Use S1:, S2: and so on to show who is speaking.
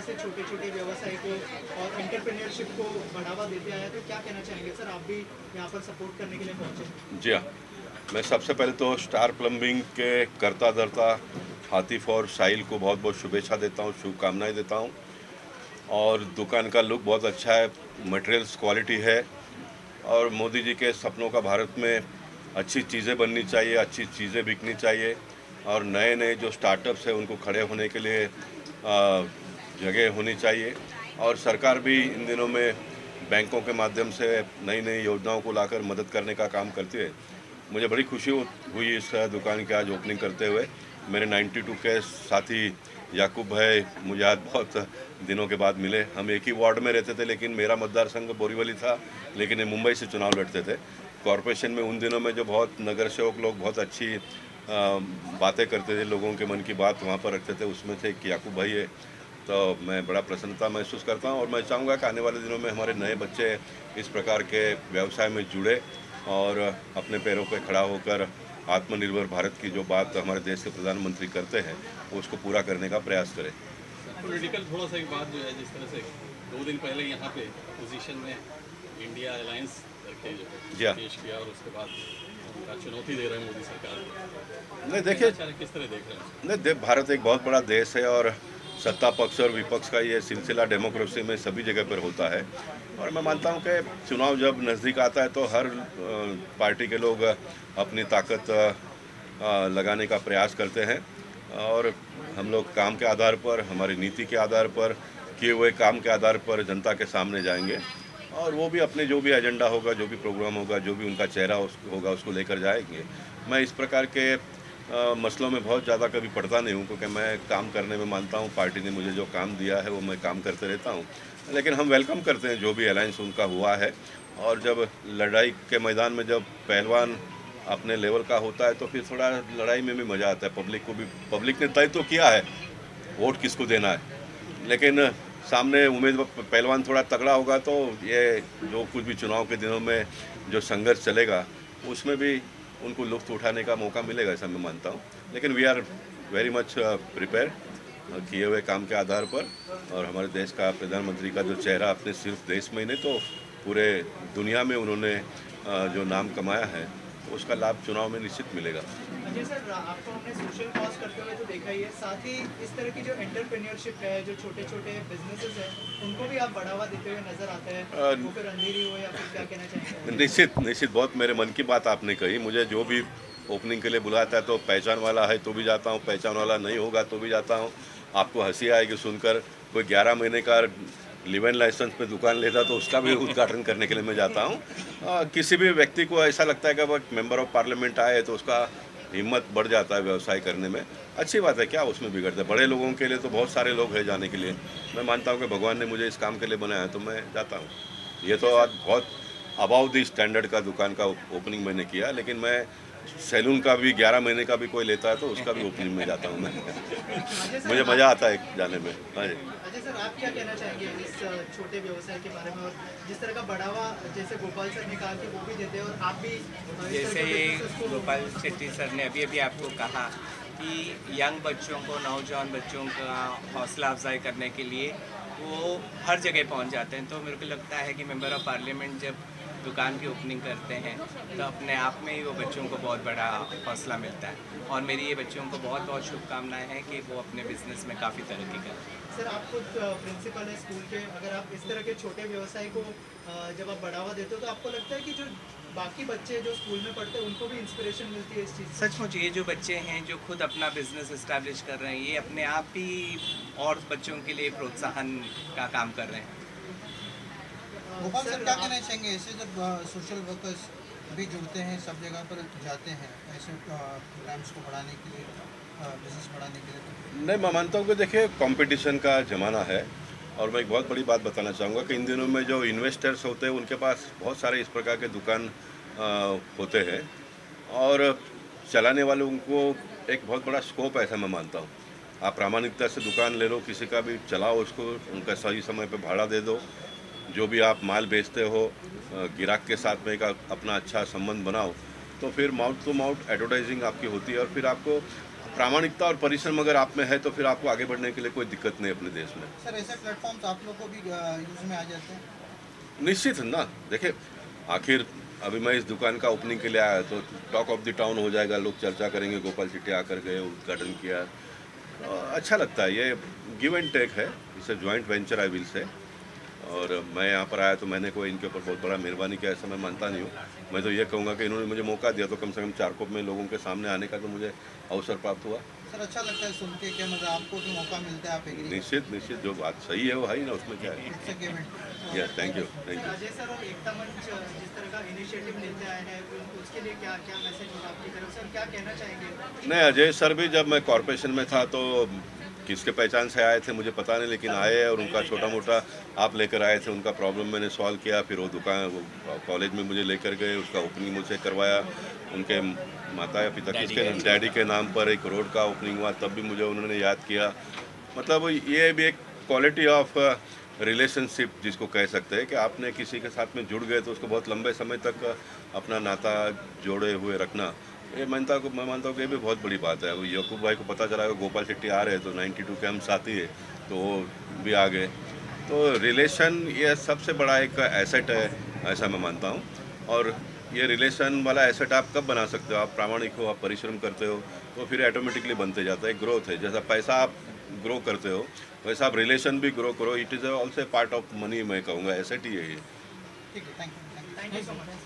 S1: से छोटे छोटे व्यवसाय को और एंटरप्रेन्योरशिप को बढ़ावा देते आया, तो क्या कहना चाहेंगे सर? आप भी यहाँ पर सपोर्ट करने के लिए पहुँचे।
S2: जी हाँ, मैं सबसे पहले तो स्टार प्लम्बिंग के करता धरता हातिफ और साहिल को बहुत बहुत शुभेच्छा देता हूँ, शुभकामनाएं देता हूँ। और दुकान का लुक बहुत अच्छा है, मटेरियल्स क्वालिटी है। और मोदी जी के सपनों का भारत में अच्छी चीज़ें बननी चाहिए, अच्छी चीज़ें बिकनी चाहिए। और नए नए जो स्टार्टअप्स हैं उनको खड़े होने के लिए जगह होनी चाहिए। और सरकार भी इन दिनों में बैंकों के माध्यम से नई नई योजनाओं को लाकर मदद करने का काम करती है। मुझे बड़ी खुशी हुई इस दुकान की आज ओपनिंग करते हुए। मेरे 92 के साथी याकूब भाई मुझे आज बहुत दिनों के बाद मिले। हम एक ही वार्ड में रहते थे, लेकिन मेरा मतदार संघ बोरीवली था, लेकिन ये मुंबई से चुनाव लड़ते थे। कॉरपोरेशन में उन दिनों में जो बहुत नगर सेवक लोग बहुत अच्छी बातें करते थे, लोगों के मन की बात वहाँ पर रखते थे, उसमें से एक याकूब भाई है। तो मैं बड़ा प्रसन्नता महसूस करता हूँ और मैं चाहूँगा कि आने वाले दिनों में हमारे नए बच्चे इस प्रकार के व्यवसाय में जुड़े और अपने पैरों पर खड़ा होकर आत्मनिर्भर भारत की जो बात हमारे देश के प्रधानमंत्री करते हैं उसको पूरा करने का प्रयास करें।
S3: पॉलिटिकल थोड़ा सा एक बात जो है, जिस तरह से 2 दिन पहले यहाँ पे अपोजिशन में इंडिया अलायंस करके जो
S2: जी हाँ।
S3: पेश किया और उसके बाद उनका चुनौती दे रहे हैं मोदी सरकार को।
S2: नहीं देखिए,
S3: किस तरह देख रहे हैं?
S2: नहीं भारत एक बहुत बड़ा देश है और सत्ता पक्ष और विपक्ष का ये सिलसिला डेमोक्रेसी में सभी जगह पर होता है। और मैं मानता हूँ कि चुनाव जब नज़दीक आता है तो हर पार्टी के लोग अपनी ताकत लगाने का प्रयास करते हैं। और हम लोग काम के आधार पर, हमारी नीति के आधार पर, किए हुए काम के आधार पर जनता के सामने जाएंगे और वो भी अपने जो भी एजेंडा होगा, जो भी प्रोग्राम होगा, जो भी उनका चेहरा होगा उसको लेकर जाएंगे। मैं इस प्रकार के मसलों में बहुत ज़्यादा कभी पड़ता नहीं हूँ, क्योंकि मैं काम करने में मानता हूँ। पार्टी ने मुझे जो काम दिया है वो मैं काम करते रहता हूँ, लेकिन हम वेलकम करते हैं जो भी अलायंस उनका हुआ है। और जब लड़ाई के मैदान में जब पहलवान अपने लेवल का होता है तो फिर थोड़ा लड़ाई में भी मज़ा आता है। पब्लिक ने तय तो किया है वोट किसको देना है, लेकिन सामने उम्मीदवार पहलवान थोड़ा तगड़ा होगा तो ये जो कुछ भी चुनाव के दिनों में जो संघर्ष चलेगा उसमें भी उनको लुत्फ उठाने का मौका मिलेगा, ऐसा मैं मानता हूँ। लेकिन we are very much prepare किए हुए काम के आधार पर। और हमारे देश का प्रधानमंत्री का जो चेहरा अपने सिर्फ देश में ही नहीं तो पूरे दुनिया में उन्होंने जो नाम कमाया है उसका लाभ चुनाव में निश्चित मिलेगा।
S1: अजय सर, आपको हमने सोशल कॉज करते हुए तो देखा ही है, साथ ही इस तरह की जो एंटरप्रेन्योरशिप है, जो छोटे छोटे बिजनेसेस हैं, उनको भी आप बढ़ावा देते हुए नजर आते हैं। वो फिर अंधेरी हो या फिर क्या कहना चाहेंगे?
S2: निश्चित बहुत मेरे मन की बात आपने कही। मुझे जो भी ओपनिंग के लिए बुलाता है तो पहचान वाला है तो भी जाता हूँ, पहचान वाला नहीं होगा तो भी जाता हूँ। आपको हंसी आएगी सुनकर, कोई 11 महीने का लिव-इन लाइसेंस पे दुकान लेता तो उसका भी उद्घाटन करने के लिए मैं जाता हूँ। किसी भी व्यक्ति को ऐसा लगता है कि वो मेंबर ऑफ पार्लियामेंट आए तो उसका हिम्मत बढ़ जाता है व्यवसाय करने में। अच्छी बात है, क्या उसमें बिगड़ता है? बड़े लोगों के लिए तो बहुत सारे लोग हैं जाने के लिए। मैं मानता हूँ कि भगवान ने मुझे इस काम के लिए बनाया तो मैं जाता हूँ। ये तो आज बहुत अबाउ द स्टैंडर्ड का दुकान का ओपनिंग मैंने किया, लेकिन मैं सैलून का भी 11 महीने का भी कोई लेता है तो उसका भी ओपनिंग में जाता हूँ मैं। मुझे मज़ा आता है जाने में। हाँ जी।
S1: अजय सर, आप क्या कहना चाहेंगे इस छोटे व्यवसाय के बारे में, और जिस तरह का बढ़ावा जैसे गोपाल सर ने कहा कि वो भी देते हैं और आप भी इस
S4: जैसे
S1: तरह के businesses को
S4: गोपाल शेट्टी सर ने अभी आपको कहा कि यंग बच्चों को, नौजवान बच्चों का हौसला अफजाई करने के लिए वो हर जगह पहुंच जाते हैं। तो मेरे को लगता है कि मेंबर ऑफ पार्लियामेंट जब दुकान की ओपनिंग करते हैं तो अपने आप में ही वो बच्चों को बहुत बड़ा हौसला मिलता है। और मेरी ये बच्चों को बहुत बहुत शुभकामनाएं हैं कि वो अपने बिजनेस में काफ़ी तरक्की करें।
S1: सर, आप खुद प्रिंसिपल है स्कूल के, अगर आप इस तरह के छोटे व्यवसाय को जब आप बढ़ावा देते हो तो आपको लगता है कि जो बाकी बच्चे जो स्कूल में पढ़ते हैं उनको भी इंस्पिरेशन मिलती है इस चीज़ से?
S4: सचमुच ये जो बच्चे हैं जो खुद अपना बिजनेस इस्टेब्लिश कर रहे हैं, ये अपने आप ही और बच्चों के लिए प्रोत्साहन का काम कर रहे हैं।
S5: गोपाल सर, क्या कहना चाहेंगे ऐसे जब सोशल वर्कर्स भी जुड़ते हैं, सब जगह पर जाते हैं ऐसे प्रोग्राम्स को बढ़ाने के लिए, बिजनेस बढ़ाने के लिए?
S2: नहीं, मैं मानता हूँ कि देखिए कंपटीशन का ज़माना है। और मैं एक बहुत बड़ी बात बताना चाहूँगा कि इन दिनों में जो इन्वेस्टर्स होते हैं उनके पास बहुत सारे इस प्रकार के दुकान होते हैं और चलाने वालों को एक बहुत बड़ा स्कोप है, ऐसा मैं मानता हूँ। आप प्रामाणिकता से दुकान ले लो, किसी का भी चलाओ, उसको उनका सही समय पे भाड़ा दे दो। जो भी आप माल बेचते हो ग्राहक के साथ में एक अपना अच्छा संबंध बनाओ, तो फिर माउथ टू माउथ एडवर्टाइजिंग आपकी होती है और फिर आपको प्रामाणिकता और परिश्रम अगर आप में है तो फिर आपको आगे बढ़ने के लिए कोई दिक्कत नहीं अपने देश में।
S5: सर ऐसे प्लेटफॉर्म्स आप लोग को भी यूज में आ जाते हैं?
S2: निश्चित है ना, देखिए आखिर अभी मैं इस दुकान का ओपनिंग के लिए आया तो टॉक ऑफ द टाउन हो जाएगा, लोग चर्चा करेंगे, गोपाल शेट्टी आकर गए, उद्घाटन किया। अच्छा लगता है, ये गिव एंड टेक है, इसे joint venture I will say. और मैं यहाँ पर आया तो मैंने कोई इनके ऊपर बहुत बड़ा मेहरबानी किया ऐसा मैं मानता नहीं हूँ। मैं तो ये कहूँगा कि इन्होंने मुझे मौका दिया तो कम से कम चारकोप में लोगों के सामने आने का तो मुझे अवसर प्राप्त हुआ।
S5: सर अच्छा लगता है सुन के, क्या मतलब आपको भी मौका मिलता है, आप एग्री?
S2: निश्चित जो बात सही है वो है ही ना, उसमें क्या है।
S5: It's a give and.
S2: Yes, thank you.
S1: Ajay sir और एकता मंच जिस तरह का इनिशिएटिव लेते आए हैं उसके लिए क्या क्या मैसेज आपकी तरफ से और क्या कहना चाहेंगे?
S2: नहीं, अजय सर भी जब मैं कॉरपोरेशन में था तो किसके पहचान से आए थे मुझे पता नहीं, लेकिन आए और उनका छोटा मोटा आप लेकर आए थे, उनका प्रॉब्लम मैंने सॉल्व किया। फिर वो दुकान वो कॉलेज में मुझे लेकर गए, उसका ओपनिंग मुझसे करवाया। उनके माता या पिता किसके डैडी के नाम पर एक रोड का ओपनिंग हुआ, तब भी मुझे उन्होंने याद किया। मतलब ये भी एक क्वालिटी ऑफ रिलेशनशिप जिसको कह सकते हैं कि आपने किसी के साथ में जुड़ गए तो उसको बहुत लंबे समय तक अपना नाता जोड़े हुए रखना, ये मैं मानता हूँ कि ये भी बहुत बड़ी बात है। वो यकूब भाई को पता चला कि गोपाल शेट्टी आ रहे हैं तो 92 के हम साथी है तो वो भी आ गए। तो रिलेशन ये सबसे बड़ा एक एसेट है ऐसा मैं मानता हूँ। और ये रिलेशन वाला एसेट आप कब बना सकते हो? आप प्रामाणिक हो, आप परिश्रम करते हो तो फिर ऑटोमेटिकली बनते जाता है। ग्रोथ है, जैसा पैसा आप ग्रो करते हो वैसा आप रिलेशन भी ग्रो करो। It is also part of money, मैं कहूँगा एसेट ही है ये।
S5: ठीक है, thank you.
S1: Thank you so much.